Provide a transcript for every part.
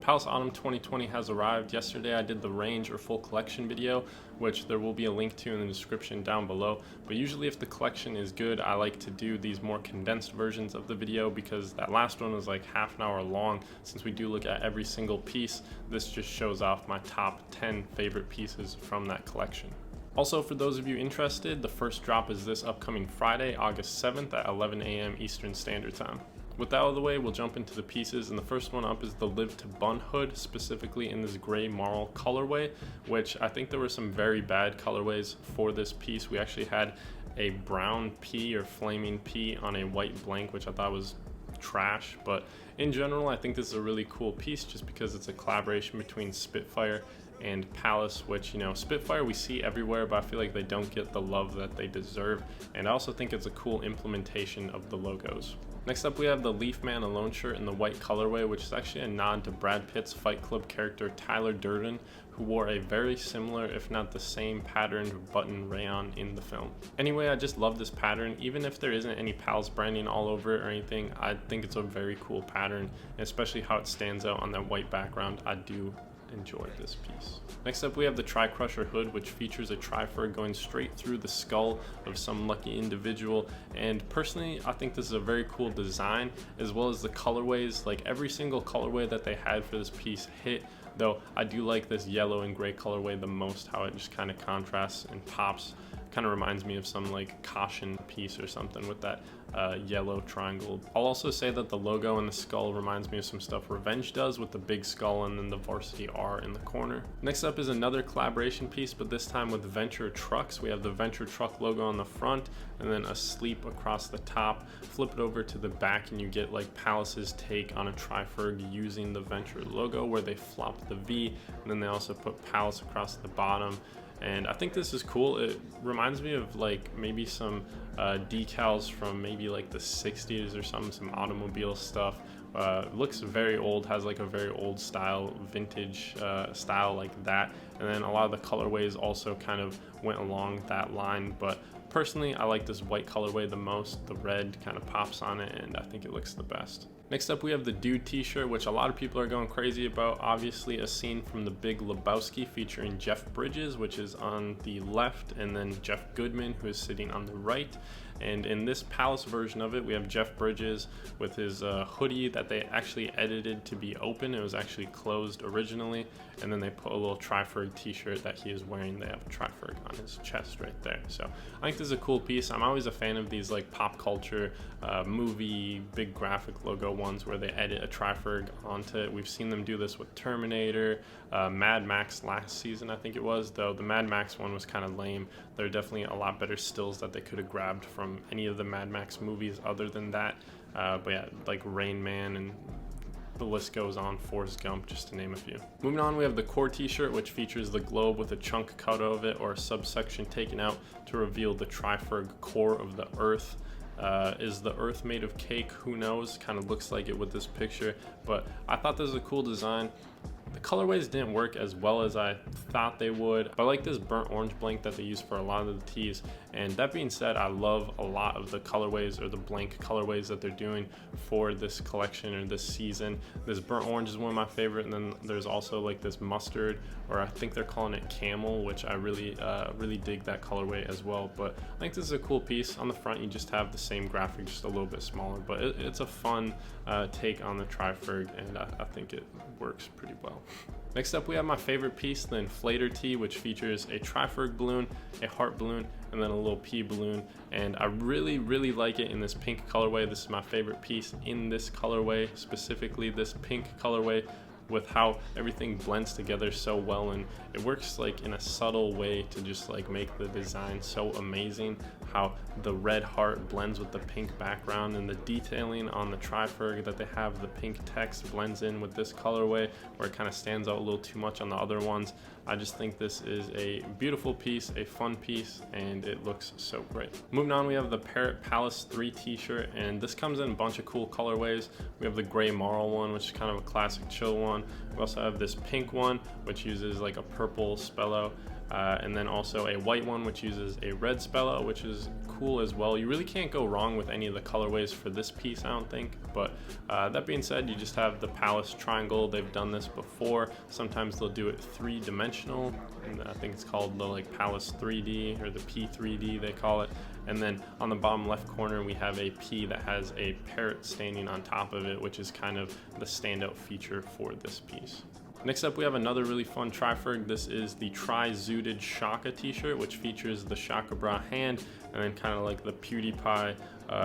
Palace Autumn 2020 has arrived. Yesterday I did the range or full collection video, which there will be a link to in the description down below. But usually if the collection is good, I like to do these more condensed versions of the video because that last one was like half an hour long. Since we do look at every single piece, this just shows off my top 10 favorite pieces from that collection. Also, for those of you interested, the first drop is this upcoming Friday, August 7th at 11 a.m. Eastern Standard Time. With that out of the way, we'll jump into the pieces, and the first one up is the To Bun Hood, specifically in this gray marl colorway, which I think there were some very bad colorways for this piece. We actually had a brown P or flaming P on a white blank, which I thought was trash, but in general I think this is a really cool piece just because it's a collaboration between Spitfire and Palace, which, you know, Spitfire we see everywhere, but I feel like they don't get the love that they deserve, and I also think it's a cool implementation of the logos. Next up we have the Leaf Man Alone shirt in the white colorway, which is actually a nod to Brad Pitt's Fight Club character Tyler Durden, who wore a very similar, if not the same, patterned button rayon in the film. Anyway, I just love this pattern. Even if there isn't any Palace branding all over it or anything, I think it's a very cool pattern, and especially how it stands out on that white background. I do enjoy this piece. Next up we have the Tricrusher Hood, which features a tri-fur going straight through the skull of some lucky individual, and personally I think this is a very cool design, as well as the colorways. Like, every single colorway that they had for this piece hit, though I do like this yellow and gray colorway the most, how it just kind of contrasts and pops. Kind of reminds me of some like caution piece or something with that yellow triangle. I'll also say that the logo and the skull reminds me of some stuff Revenge does with the big skull and then the varsity R in the corner. Next up is another collaboration piece, but this time with Venture Trucks. We have the Venture Truck logo on the front and then a sleep across the top. Flip it over to the back and you get like Palace's take on a tri-ferg using the Venture logo, where they flopped the V and then they also put Palace across the bottom. And I think this is cool. It reminds me of like maybe some decals from maybe like the 60s or something, some automobile stuff. Looks very old, has like a very old style, vintage style like that. And then a lot of the colorways also kind of went along that line. But personally, I like this white colorway the most. The red kind of pops on it, and I think it looks the best. Next up we have the Dude t-shirt, which a lot of people are going crazy about. Obviously a scene from The Big Lebowski featuring Jeff Bridges, which is on the left, and then Jeff Goodman, who is sitting on the right. And in this Palace version of it, we have Jeff Bridges with his hoodie that they actually edited to be open. It was actually closed originally, and then they put a little tri-ferg t-shirt that he is wearing. They have a tri-ferg on his chest right there. So I think this is a cool piece. I'm always a fan of these like pop culture movie big graphic logo ones where they edit a tri-ferg onto it. We've seen them do this with Terminator, Mad Max last season I think it was, though the Mad Max one was kind of lame. There are definitely a lot better stills that they could have grabbed from any of the Mad Max movies other than that. But yeah, like Rain Man, and the list goes on, Forrest Gump, just to name a few. Moving on, we have the core t-shirt, which features the globe with a chunk cut out of it or a subsection taken out to reveal the tri-ferg core of the Earth. Is the Earth made of cake? Who knows? Kind of looks like it with this picture, but I thought this was a cool design. The colorways didn't work as well as I thought they would. I like this burnt orange blank that they use for a lot of the tees, and that being said, I love a lot of the colorways or the blank colorways that they're doing for this collection or this season. This burnt orange is one of my favorite, and then there's also like this mustard, or I think they're calling it camel, which I really dig that colorway as well. But I think this is a cool piece. On the front you just have the same graphic, just a little bit smaller, but it's a fun take on the tri-ferg, and I think it works pretty well. Next up we have my favorite piece, the inflator tee, which features a tri-ferg balloon, a heart balloon, and then a little pea balloon, and I really like it in this pink colorway. This is my favorite piece in this colorway, specifically this pink colorway, with how everything blends together so well, and it works like in a subtle way to just like make the design so amazing. How the red heart blends with the pink background, and the detailing on the tri-ferg that they have, the pink text blends in with this colorway where it kind of stands out a little too much on the other ones. I just think this is a beautiful piece, a fun piece, and it looks so great. Moving on, we have the Parrot Palace 3 t-shirt, and this comes in a bunch of cool colorways. We have the gray marl one, which is kind of a classic chill one. We also have this pink one, which uses like a purple spello. and then also a white one which uses a red spella, which is cool as well. You really can't go wrong with any of the colorways for this piece, I don't think. But that being said, you just have the Palace triangle. They've done this before. Sometimes they'll do it three-dimensional, and I think it's called the like Palace 3D or the P3D they call it. And then on the bottom left corner we have a P that has a parrot standing on top of it, which is kind of the standout feature for this piece. Next up, we have another really fun Triferg. This is the Tri-Zooted Shaka t-shirt, which features the Shaka bra hand and then kind of like the PewDiePie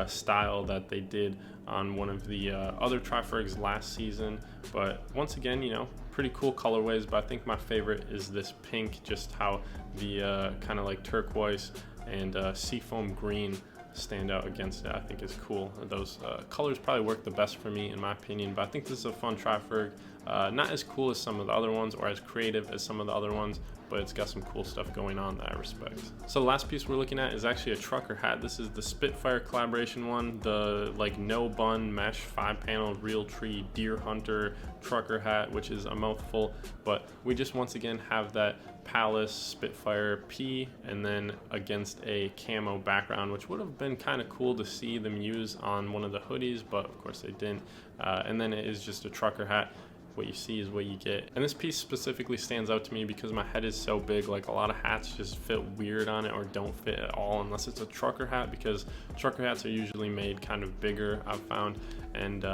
style that they did on one of the other Trifergs last season. But once again, you know, pretty cool colorways, but I think my favorite is this pink, just how the kind of like turquoise and seafoam green stand out against it. I think is cool. Those colors probably work the best for me in my opinion, but I think this is a fun Triferg. Not as cool as some of the other ones or as creative as some of the other ones, but it's got some cool stuff going on that I respect. So the last piece we're looking at is actually a trucker hat. This is the Spitfire collaboration one, the like no bun mesh 5-panel real tree deer hunter trucker hat, which is a mouthful, but we just once again have that Palace Spitfire P and then against a camo background, which would have been kind of cool to see them use on one of the hoodies, but of course they didn't. And then it is just a trucker hat. What you see is what you get. And this piece specifically stands out to me because my head is so big. Like a lot of hats just fit weird on it or don't fit at all unless it's a trucker hat, because trucker hats are usually made kind of bigger, I've found, and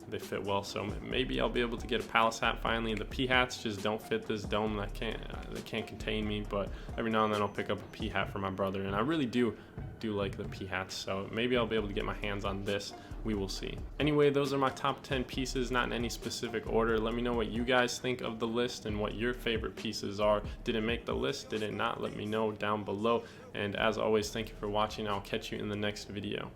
they fit well. So maybe I'll be able to get a Palace hat finally. The P hats just don't fit this dome. They can't contain me, but every now and then I'll pick up a P hat for my brother, and I really do like the P hats, so maybe I'll be able to get my hands on this. We will see. Anyway, those are my top 10 pieces, not in any specific order. Let me know what you guys think of the list and what your favorite pieces are. Did it make the list? Did it not? Let me know down below. And as always, thank you for watching. I'll catch you in the next video.